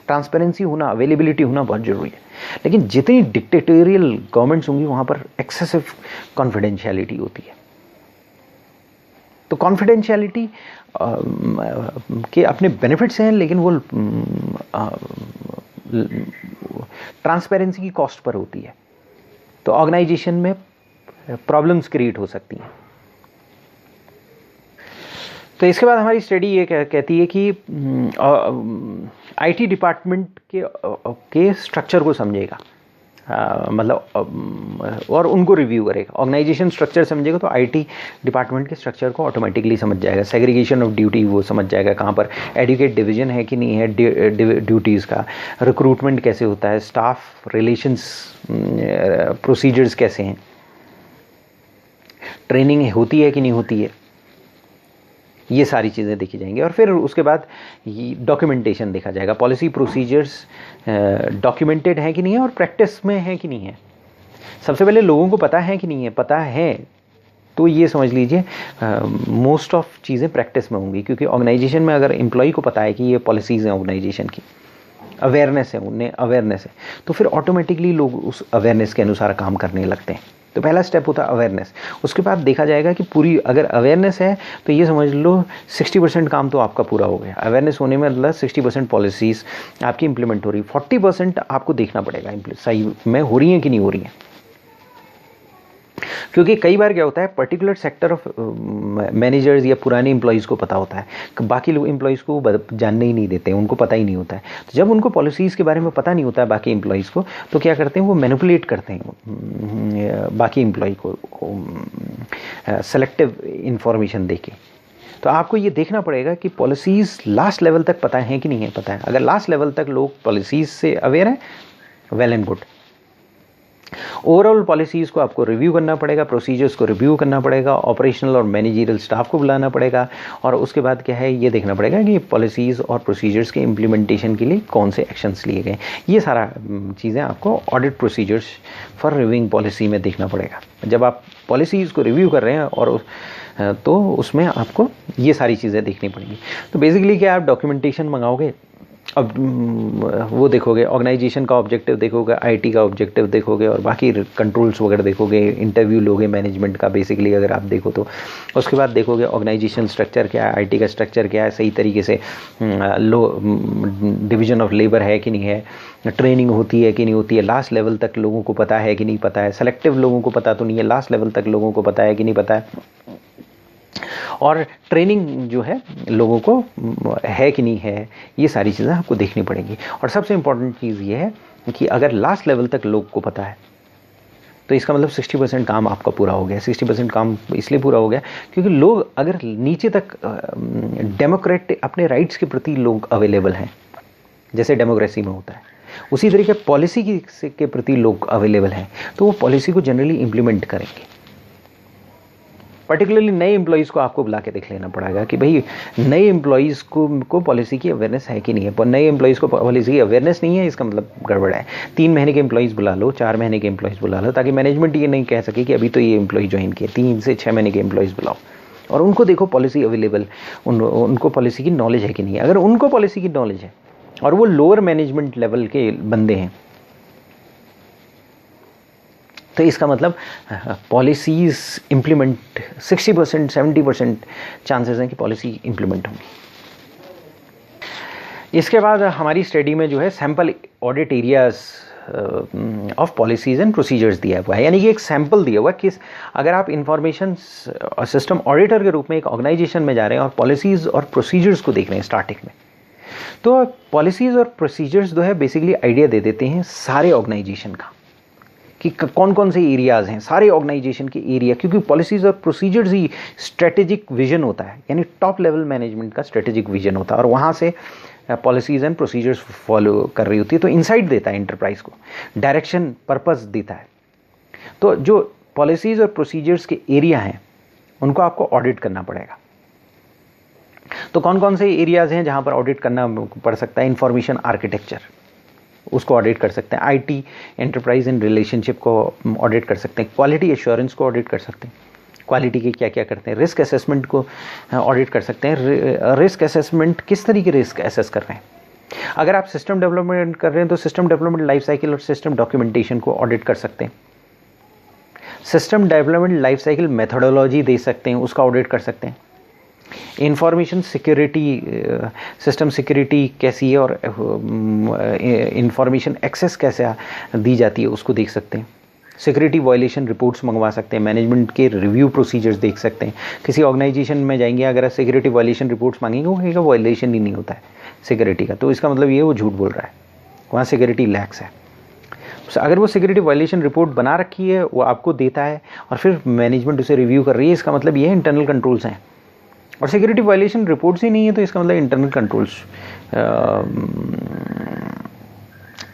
ट्रांसपेरेंसी होना, अवेलेबिलिटी होना बहुत ज़रूरी है। लेकिन जितनी डिक्टेटोरियल गवर्नमेंट्स होंगी वहाँ पर एक्सेसिव कॉन्फिडेंशियलिटी होती है। तो कॉन्फिडेंशियलिटी के अपने बेनिफिट्स हैं, लेकिन वो ट्रांसपेरेंसी की कॉस्ट पर होती है, तो ऑर्गेनाइजेशन में प्रॉब्लम्स क्रिएट हो सकती हैं। तो इसके बाद हमारी स्टडी ये कहती है कि IT डिपार्टमेंट के स्ट्रक्चर को समझेगा, मतलब और उनको रिव्यू करेगा। ऑर्गेनाइजेशन स्ट्रक्चर समझेगा तो IT डिपार्टमेंट के स्ट्रक्चर को ऑटोमेटिकली समझ जाएगा। सेग्रीगेशन ऑफ ड्यूटी वो समझ जाएगा, कहाँ पर एडुकेट डिवीजन है कि नहीं है ड्यूटीज़ का, रिक्रूटमेंट कैसे होता है, स्टाफ रिलेशंस प्रोसीजर्स कैसे हैं, ट्रेनिंग होती है कि नहीं होती है, ये सारी चीज़ें देखी जाएंगी। और फिर उसके बाद डॉक्यूमेंटेशन देखा जाएगा, पॉलिसी प्रोसीजर्स डॉक्यूमेंटेड है कि नहीं है और प्रैक्टिस में है कि नहीं है। सबसे पहले लोगों को पता है कि नहीं है, पता है तो ये समझ लीजिए मोस्ट ऑफ चीज़ें प्रैक्टिस में होंगी, क्योंकि ऑर्गेनाइजेशन में अगर एम्प्लॉय को पता है कि ये पॉलिसीज़ हैं ऑर्गेनाइजेशन की, अवेयरनेस है, उन्हें अवेयरनेस है, तो फिर ऑटोमेटिकली लोग उस अवेयरनेस के अनुसार काम करने लगते हैं। तो पहला स्टेप होता है अवेयरनेस। उसके बाद देखा जाएगा कि पूरी अगर अवेयरनेस है तो ये समझ लो 60% काम तो आपका पूरा हो गया। अवेयरनेस होने में मतलब 60% पॉलिसीज़ आपकी इंप्लीमेंट हो रही, 40% आपको देखना पड़ेगा सही में हो रही हैं कि नहीं हो रही हैं। क्योंकि कई बार क्या होता है, पर्टिकुलर सेक्टर ऑफ मैनेजर्स या पुराने एम्प्लॉयज़ को पता होता है, बाकी लोग एम्प्लॉयज़ को जानने ही नहीं देते हैं, उनको पता ही नहीं होता है। तो जब उनको पॉलिसीज़ के बारे में पता नहीं होता है बाकी एम्प्लॉयज़ को, तो क्या करते हैं, वो मैनिपुलेट करते हैं बाकी एम्प्लॉय को सेलेक्टिव इंफॉर्मेशन देके। तो आपको ये देखना पड़ेगा कि पॉलिसीज़ लास्ट लेवल तक पता है कि नहीं है पता है। अगर लास्ट लेवल तक लोग पॉलिसीज़ से अवेयर हैं, well and good. Overall policies को आपको रिव्यू करना पड़ेगा, प्रोसीजर्स को रिव्यू करना पड़ेगा, ऑपरेशनल और मैनेजरियल स्टाफ को बुलाना पड़ेगा, और उसके बाद क्या है, ये देखना पड़ेगा कि पॉलिसीज़ और प्रोसीजर्स के इम्प्लीमेंटेशन के लिए कौन से एक्शंस लिए गए। ये सारा चीज़ें आपको audit procedures for reviewing policy में देखना पड़ेगा। जब आप पॉलिसीज़ को रिव्यू कर रहे हैं और तो उसमें आपको ये सारी चीज़ें देखनी पड़ेंगी। तो बेसिकली क्या, आप डॉक्यूमेंटेशन मंगाओगे, अब वो देखोगे, ऑर्गेनाइजेशन का ऑब्जेक्टिव देखोगे, IT का ऑब्जेक्टिव देखोगे, और बाकी कंट्रोल्स वगैरह देखोगे, इंटरव्यू लोगे मैनेजमेंट का बेसिकली अगर आप देखो तो। उसके बाद देखोगे ऑर्गेनाइजेशन स्ट्रक्चर क्या है, IT का स्ट्रक्चर क्या है, सही तरीके से डिवीजन ऑफ लेबर है कि नहीं है, ट्रेनिंग होती है कि नहीं होती है, लास्ट लेवल तक लोगों को पता है कि नहीं पता है, सेलेक्टिव लोगों को पता तो नहीं है, लास्ट लेवल तक लोगों को पता है कि नहीं पता है, और ट्रेनिंग जो है लोगों को है कि नहीं है, ये सारी चीज़ें आपको देखनी पड़ेंगी। और सबसे इम्पॉर्टेंट चीज़ ये है कि अगर लास्ट लेवल तक लोग को पता है तो इसका मतलब 60% काम आपका पूरा हो गया। 60% काम इसलिए पूरा हो गया क्योंकि लोग अगर नीचे तक डेमोक्रेट अपने राइट्स के प्रति लोग अवेलेबल हैं, जैसे डेमोक्रेसी में होता है, उसी तरीके पॉलिसी के प्रति लोग अवेलेबल हैं, तो वो पॉलिसी को जनरली इम्प्लीमेंट करेंगे। पर्टिकुलरली नए एम्प्लॉयज़ को आपको बुला के देख लेना पड़ेगा कि भाई नए एम्प्लॉयज़ को पॉलिसी की अवेयरनेस है कि नहीं है। नए एम्प्लॉयज़ को पॉलिसी की अवेयरनेस नहीं है, इसका मतलब गड़बड़ है। 3 महीने के एम्प्लॉयज़ बुला लो, 4 महीने के एम्प्लॉयज़ बुला लो, ताकि मैनेजमेंट ये नहीं कह सके कि अभी तो ये एम्प्लॉय ज्वाइन किए। 3 से 6 महीने के एम्प्लॉयज़ बुलाओ और उनको देखो पॉलिसी अवेलेबल, उनको पॉलिसी की नॉलेज है कि नहीं है। अगर उनको पॉलिसी की नॉलेज है और वो लोअर मैनेजमेंट लेवल के बंदे हैं, तो इसका मतलब पॉलिसीज़ इम्प्लीमेंट 60% 70% चांसेस हैं कि पॉलिसी इम्प्लीमेंट होंगी। इसके बाद हमारी स्टडी में जो है sample audit areas of policies and procedures दिया हुआ है, यानी कि एक सैम्पल दिया हुआ है कि अगर आप इंफॉर्मेशन सिस्टम ऑडिटर के रूप में एक ऑर्गेनाइजेशन में जा रहे हैं और पॉलिसीज़ और प्रोसीजर्स को देख रहे हैं स्टार्टिंग में, तो पॉलिसीज़ और प्रोसीजर्स जो है बेसिकली आइडिया दे देते हैं सारे ऑर्गेनाइजेशन का कि कौन कौन से एरियाज़ हैं सारे ऑर्गेनाइजेशन के एरिया, क्योंकि पॉलिसीज़ और प्रोसीजर्स ही स्ट्रेटेजिक विजन होता है, यानी टॉप लेवल मैनेजमेंट का स्ट्रेटेजिक विजन होता है, और वहाँ से पॉलिसीज़ एंड प्रोसीजर्स फॉलो कर रही होती है। तो इनसाइट देता है इंटरप्राइज को, डायरेक्शन पर्पस देता है। तो जो पॉलिसीज़ और प्रोसीजर्स के एरिया हैं उनको आपको ऑडिट करना पड़ेगा। तो कौन कौन से एरियाज़ हैं जहाँ पर ऑडिट करना पड़ सकता है? इंफॉर्मेशन आर्किटेक्चर, उसको ऑडिट कर सकते हैं। आईटी, एंटरप्राइज एंड रिलेशनशिप को ऑडिट कर सकते हैं। क्वालिटी एश्योरेंस को ऑडिट कर सकते हैं, क्वालिटी के क्या क्या करते हैं। रिस्क असेसमेंट को ऑडिट कर सकते हैं। रिस्क असेसमेंट, किस तरीके रिस्क असेस कर रहे हैं। अगर आप सिस्टम डेवलपमेंट कर रहे हैं तो सिस्टम डेवलपमेंट लाइफ साइकिल और सिस्टम डॉक्यूमेंटेशन को ऑडिट कर सकते हैं। System development life cycle methodology दे सकते हैं, उसका ऑडिट कर सकते हैं। इंफॉर्मेशन सिक्योरिटी, सिस्टम सिक्योरिटी कैसी है और इंफॉर्मेशन एक्सेस कैसे दी जाती है उसको देख सकते हैं। सिक्योरिटी वायलेशन रिपोर्ट्स मंगवा सकते हैं। मैनेजमेंट के रिव्यू प्रोसीजर्स देख सकते हैं। किसी ऑर्गेनाइजेशन में जाएंगे, अगर सिक्योरिटी वायलेशन रिपोर्ट्स मांगेंगे, वो कहेगा वायलेशन ही नहीं होता है सिक्योरिटी का, तो इसका मतलब ये वो झूठ बोल रहा है, वहाँ सिक्योरिटी लैक्स है। अगर वो सिक्योरिटी वायलेशन रिपोर्ट बना रखी है, वो आपको देता है और फिर मैनेजमेंट उसे रिव्यू कर रही है, इसका मतलब ये इंटरनल कंट्रोल्स हैं। और सिक्योरिटी वायलेशन रिपोर्ट्स ही नहीं है तो इसका मतलब इंटरनल कंट्रोल्स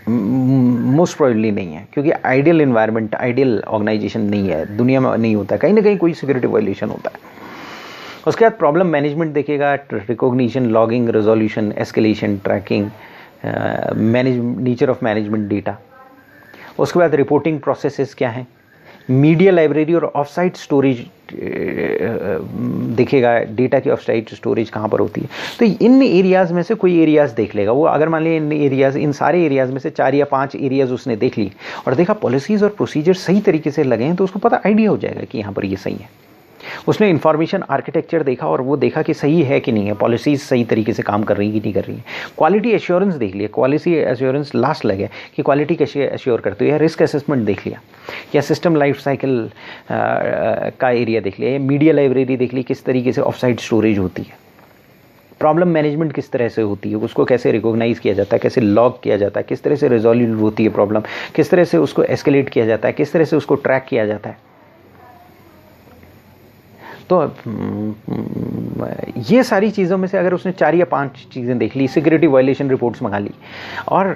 मोस्ट प्रोबेबली नहीं है, क्योंकि आइडियल एनवायरनमेंट, आइडियल ऑर्गेनाइजेशन नहीं है, दुनिया में नहीं होता है, कहीं ना कहीं कोई सिक्योरिटी वायलेशन होता है। उसके बाद प्रॉब्लम मैनेजमेंट देखेगा, recognition, logging, resolution, escalation, tracking, nature of management data. उसके बाद रिपोर्टिंग प्रोसेसेस क्या हैं, मीडिया लाइब्रेरी और ऑफ साइट स्टोरेज देखेगा, डेटा की ऑफ साइट स्टोरेज कहाँ पर होती है। तो इन एरियाज़ में से कोई एरियाज़ देख लेगा वो। अगर मान लिया इन सारे एरियाज़ में से 4 या 5 एरियाज़ उसने देख लिए और देखा पॉलिसीज़ और प्रोसीजर सही तरीके से लगे हैं, तो उसको पता आइडिया हो जाएगा कि यहाँ पर ये सही है। उसने इन्फॉर्मेशन आर्किटेक्चर देखा और वो देखा कि सही है कि नहीं है, पॉलिसीज़ सही तरीके से काम कर रही है कि नहीं कर रही है। क्वालिटी एश्योरेंस देख लिया, क्वालिटी एश्योरेंस लास्ट लगे कि क्वालिटी कैसे एश्योर करते हो, या रिस्क असेसमेंट देख लिया, या सिस्टम लाइफ साइकिल का एरिया देख लिया, या मीडिया लाइब्रेरी देख ली, किस तरीके से ऑफ साइट स्टोरेज होती है। प्रॉब्लम मैनेजमेंट किस तरह से होती है, उसको कैसे रिकॉग्नाइज़ किया जाता है, कैसे लॉग किया जाता है, किस तरह से रिजॉल्व होती है प्रॉब्लम, किस तरह से उसको एस्केलेट किया जाता है, किस तरह से उसको ट्रैक किया जाता है। तो ये सारी चीज़ों में से अगर उसने 4 या 5 चीज़ें देख ली, सिक्योरिटी वायलेशन रिपोर्ट्स मंगा ली, और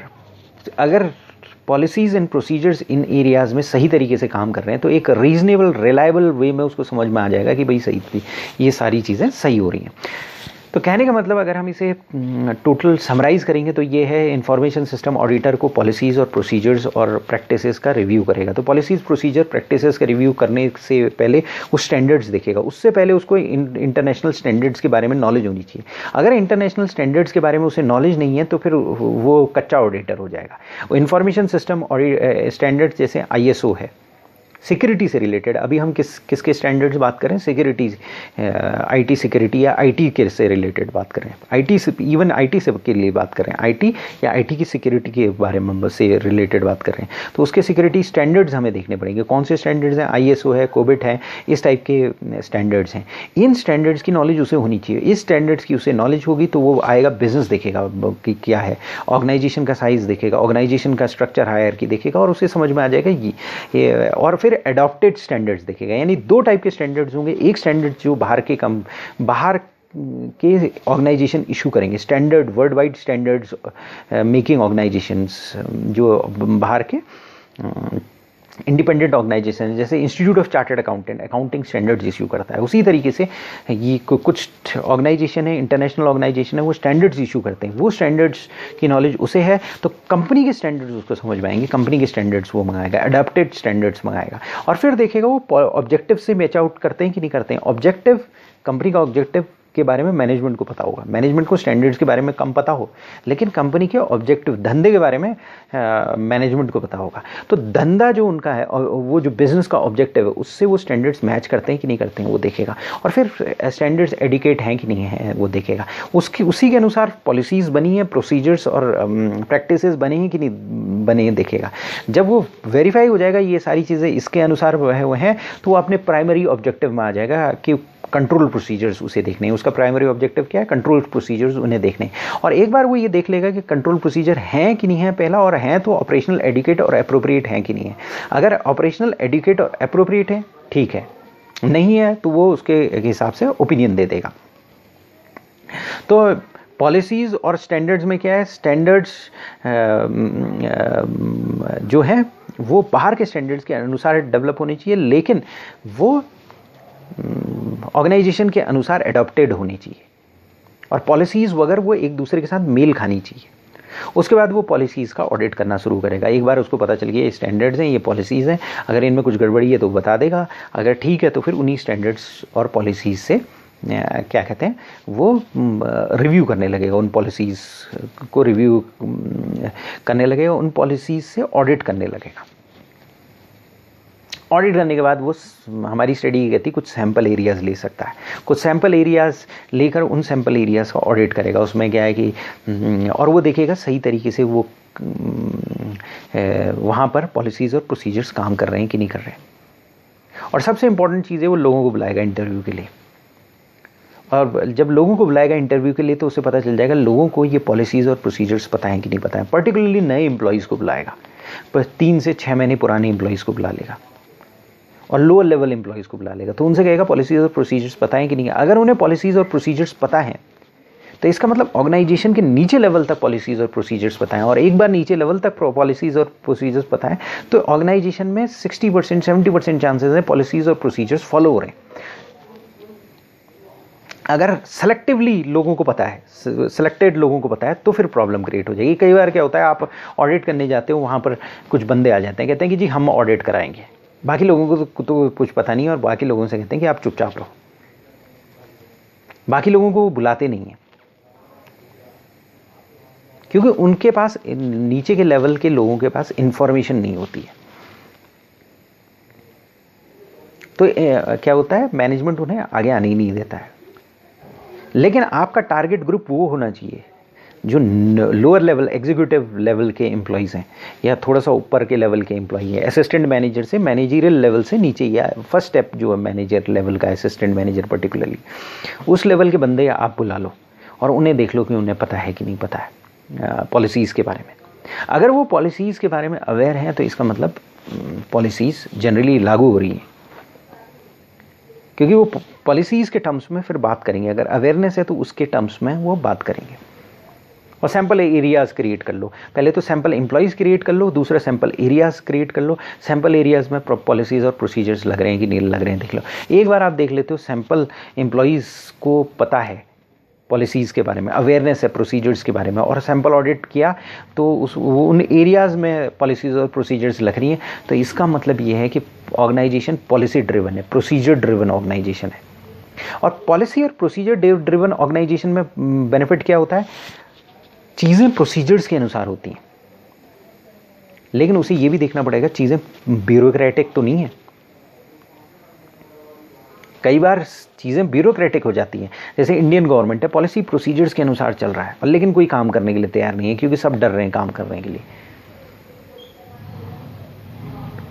अगर policies and procedures in areas में सही तरीके से काम कर रहे हैं, तो एक रीजनेबल रिलायबल वे में उसको समझ में आ जाएगा कि भाई सही थी, ये सारी चीज़ें सही हो रही हैं। तो कहने का मतलब अगर हम इसे टोटल समराइज़ करेंगे तो ये है, इंफॉर्मेशन सिस्टम ऑडिटर को पॉलिसीज़ और प्रोसीजर्स और प्रैक्टिसेस का रिव्यू करेगा। तो पॉलिसीज़, प्रोसीजर, प्रैक्टिसेस का रिव्यू करने से पहले वो स्टैंडर्ड्स देखेगा। उससे पहले उसको इंटरनेशनल स्टैंडर्ड्स के बारे में नॉलेज होनी चाहिए। अगर इंटरनेशनल स्टैंडर्ड्स के बारे में उसे नॉलेज नहीं है तो फिर वो कच्चा ऑडिटर हो जाएगा। वो इंफॉर्मेशन सिस्टम स्टैंडर्ड्स जैसे ISO है, सिक्योरिटी से रिलेटेड, अभी हम किसके स्टैंडर्ड्स बात करें, सिक्योरिटी, IT सिक्योरिटी या IT के से रिलेटेड बात करें, IT से, इवन IT से के लिए बात करें, IT या IT की सिक्योरिटी के बारे में से रिलेटेड बात कर रहे हैं, तो उसके सिक्योरिटी स्टैंडर्ड्स हमें देखने पड़ेंगे। कौन से स्टैंडर्ड्स हैं? ISO है, COBIT है, इस टाइप के स्टैंडर्ड्स हैं। इन स्टैंडर्ड्स की नॉलेज उसे होनी चाहिए। इस स्टैंडर्ड्स की उसे नॉलेज होगी तो वो आएगा, बिजनेस देखेगा कि क्या है, ऑर्गेनाइजेशन का साइज़ देखेगा, ऑर्गेनाइजेशन का स्ट्रक्चर, हायरार्की देखेगा, और उसे समझ में आ जाएगा ये। और फिर एडॉप्टेड स्टैंडर्ड्स देखेगा, यानी 2 टाइप के स्टैंडर्ड्स होंगे। एक स्टैंडर्ड जो बाहर के ऑर्गेनाइजेशन इशू करेंगे, standard, world wide standards making organisations, जो बाहर के इंडिपेंडेंट ऑर्गेनाइजेशन, जैसे institute of chartered accountant accounting standards issue करता है, उसी तरीके से ये कुछ ऑर्गेनाइजेशन है, इंटरनेशनल ऑर्गेनाइजेशन है, वो स्टैंडर्ड्स इशू करते हैं। वो स्टैंडर्ड्स की नॉलेज उसे है, तो कंपनी के स्टैंडर्ड्स उसको समझ में आएंगे, कंपनी के स्टैंडर्ड्स वो मंगाएगा, अडॉप्टेड स्टैंडर्ड्स मंगाएगा। और फिर देखेगा वो ऑब्जेक्टिव से मैच आउट करते हैं कि नहीं करते हैं। ऑब्जेक्टिव, कंपनी का ऑब्जेक्टिव के बारे में मैनेजमेंट को पता होगा, मैनेजमेंट को स्टैंडर्ड्स के बारे में कम पता हो, लेकिन कंपनी के ऑब्जेक्टिव, धंधे के बारे में मैनेजमेंट को पता होगा। तो धंधा जो उनका है और वो जो बिजनेस का ऑब्जेक्टिव है उससे वो स्टैंडर्ड्स मैच करते हैं कि नहीं करते हैं वो देखेगा, और फिर स्टैंडर्ड्स एडिकेट हैं कि नहीं है वो देखेगा। उसी के अनुसार पॉलिसीज़ बनी है, प्रोसीजर्स और प्रैक्टिसेस बने हैं कि नहीं बने हैं देखेगा। जब वो वेरीफाई हो जाएगा ये सारी चीज़ें इसके अनुसार वो हैं, तो वो अपने प्राइमरी ऑब्जेक्टिव में आ जाएगा कि कंट्रोल प्रोसीजर्स उसे देखने हैं। उसका प्राइमरी ऑब्जेक्टिव क्या है? कंट्रोल प्रोसीजर्स उन्हें देखने। और एक बार वो ये देख लेगा कि कंट्रोल प्रोसीजर हैं कि नहीं है पहला, और हैं तो ऑपरेशनल एडिकेट और अप्रोप्रिएट हैं कि नहीं है। अगर ऑपरेशनल एडिकेट और अप्रोप्रिएट है ठीक है, नहीं है तो वो उसके हिसाब से ओपिनियन दे देगा। तो पॉलिसीज़ और स्टैंडर्ड्स में क्या है? स्टैंडर्ड्स जो है वो बाहर के स्टैंडर्ड्स के अनुसार डेवलप होनी चाहिए, लेकिन वो ऑर्गेनाइजेशन के अनुसार अडॉप्टेड होनी चाहिए, और पॉलिसीज़ वगैरह वो एक दूसरे के साथ मेल खानी चाहिए। उसके बाद वो पॉलिसीज़ का ऑडिट करना शुरू करेगा। एक बार उसको पता चल गया ये स्टैंडर्ड्स हैं, ये पॉलिसीज़ हैं, अगर इनमें कुछ गड़बड़ी है तो बता देगा, अगर ठीक है तो फिर उन्हीं स्टैंडर्ड्स और पॉलिसीज़ से क्या कहते हैं वो रिव्यू करने लगेगा, उन पॉलिसीज़ को रिव्यू करने लगेगा, उन पॉलिसीज़ से ऑडिट करने लगेगा। ऑडिट करने के बाद वो हमारी स्टडी कहती है कुछ सैम्पल एरियाज़ ले सकता है, कुछ सैम्पल एरियाज़ लेकर उन सैम्पल एरियाज़ का ऑडिट करेगा। उसमें क्या है कि और वो देखेगा सही तरीके से वो वहाँ पर पॉलिसीज़ और प्रोसीजर्स काम कर रहे हैं कि नहीं कर रहे हैं। और सबसे इम्पॉर्टेंट चीज़ है वो लोगों को बुलाएगा इंटरव्यू के लिए, और जब लोगों को बुलाएगा इंटरव्यू के लिए तो उसे पता चल जाएगा लोगों को ये पॉलिसीज़ और प्रोसीजर्स पता है कि नहीं पता है। पर्टिकुलरली नए एम्प्लॉयज़ को बुलाएगा, पर 3 से 6 महीने पुराने एम्प्लॉयज़ को बुला लेगा, और लोअर लेवल एम्प्लॉयज़ को बुला लेगा। तो उनसे कहेगा पॉलिसीज़ और प्रोसीजर्स पता है कि नहीं है। अगर उन्हें पॉलिसीज़ और प्रोसीजर्स पता है तो इसका मतलब ऑर्गेनाइजेशन के नीचे लेवल तक पॉलिसीज़ और प्रोसीजर्स पता है, और एक बार नीचे लेवल तक पॉलिसीज़ और प्रोसीजर्स पता है तो ऑर्गेनाइजेशन में 60% 70% चांसेस हैं पॉलिसीज़ और प्रोसीजर्स फॉलो हो रहे हैं। अगर सेलेक्टिवली लोगों को पता है, सेलेक्टेड लोगों को पता है, तो फिर प्रॉब्लम क्रिएट हो जाएगी। कई बार क्या होता है आप ऑडिट करने जाते हो, वहाँ पर कुछ बंदे आ जाते हैं, कहते हैं कि जी हम ऑडिट कराएंगे, बाकी लोगों को तो कुछ पता नहीं है, और बाकी लोगों से कहते हैं कि आप चुपचाप रहो। बाकी लोगों को वो बुलाते नहीं हैं क्योंकि उनके पास, नीचे के लेवल के लोगों के पास इंफॉर्मेशन नहीं होती है। तो क्या होता है, मैनेजमेंट उन्हें आगे आने ही नहीं देता है। लेकिन आपका टारगेट ग्रुप वो होना चाहिए जो लोअर लेवल, एग्जीक्यूटिव लेवल के एम्प्लॉयज़ हैं, या थोड़ा सा ऊपर के लेवल के एम्प्लॉई हैं, असिस्टेंट मैनेजर से, मैनेजरियल लेवल से नीचे, या फर्स्ट स्टेप जो है मैनेजर लेवल का, असिस्टेंट मैनेजर पर्टिकुलरली, उस लेवल के बंदे आप बुला लो और उन्हें देख लो कि उन्हें पता है कि नहीं पता है पॉलिसीज़ के बारे में। अगर वो पॉलिसीज़ के बारे में अवेयर हैं तो इसका मतलब पॉलिसीज़ जनरली लागू हो रही हैं, क्योंकि वो पॉलिसीज़ के टर्म्स में फिर बात करेंगे। अगर अवेयरनेस है तो उसके टर्म्स में वो बात करेंगे। और सैम्पल एरियाज़ क्रिएट कर लो, पहले तो सैम्पल एम्प्लॉयज़ क्रिएट कर लो, दूसरा सैम्पल एरियाज़ क्रिएट कर लो। सैम्पल एरियाज़ में पॉलिसीज़ और प्रोसीजर्स लग रहे हैं कि नहीं लग रहे हैं देख लो। एक बार आप देख लेते हो सैम्पल एम्प्लॉयज़ को पता है पॉलिसीज़ के बारे में, अवेयरनेस है प्रोसीजर्स के बारे में, और सैम्पल ऑडिट किया तो उन एरियाज़ में पॉलिसीज़ और प्रोसीजर्स लग रही हैं, तो इसका मतलब ये है कि ऑर्गेनाइजेशन पॉलिसी ड्रिवन है, प्रोसीजर ड्रिवन ऑर्गेनाइजेशन है। और पॉलिसी और प्रोसीजर ड्रिवन ऑर्गेनाइजेशन में बेनिफिट क्या होता है, चीज़ें प्रोसीजर्स के अनुसार होती हैं, लेकिन उसे ये भी देखना पड़ेगा चीज़ें ब्यूरोक्रेटिक तो नहीं है। कई बार चीज़ें ब्यूरोक्रेटिक हो जाती हैं, जैसे इंडियन गवर्नमेंट है, पॉलिसी प्रोसीजर्स के अनुसार चल रहा है, और लेकिन कोई काम करने के लिए तैयार नहीं है क्योंकि सब डर रहे हैं काम करने के लिए।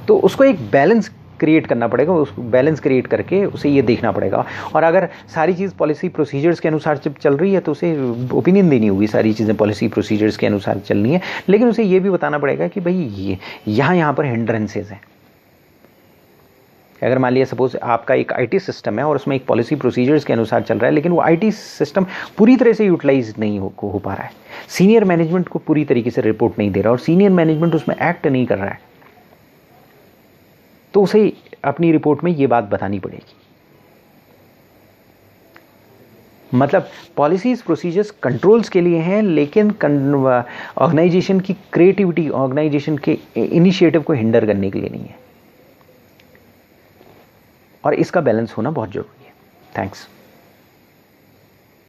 तो उसको एक बैलेंस क्रिएट करना पड़ेगा, उसको बैलेंस क्रिएट करके उसे ये देखना पड़ेगा। और अगर सारी चीज़ पॉलिसी प्रोसीजर्स के अनुसार जब चल रही है तो उसे ओपिनियन देनी होगी, सारी चीज़ें पॉलिसी प्रोसीजर्स के अनुसार चलनी है, लेकिन उसे ये भी बताना पड़ेगा कि भाई ये यहाँ पर हिंड्रेंसेज हैं। अगर मान लिया सपोज आपका एक आईटी सिस्टम है और उसमें एक पॉलिसी प्रोसीजर्स के अनुसार चल रहा है, लेकिन वो आईटी सिस्टम पूरी तरह से यूटिलाइज नहीं हो पा रहा है, सीनियर मैनेजमेंट को पूरी तरीके से रिपोर्ट नहीं दे रहा और सीनियर मैनेजमेंट उसमें एक्ट नहीं कर रहा है, तो उसे अपनी रिपोर्ट में ये बात बतानी पड़ेगी। मतलब पॉलिसीज प्रोसीजर्स कंट्रोल्स के लिए हैं, लेकिन ऑर्गेनाइजेशन की क्रिएटिविटी, ऑर्गेनाइजेशन के इनिशिएटिव को हिंडर करने के लिए नहीं है, और इसका बैलेंस होना बहुत जरूरी है। थैंक्स।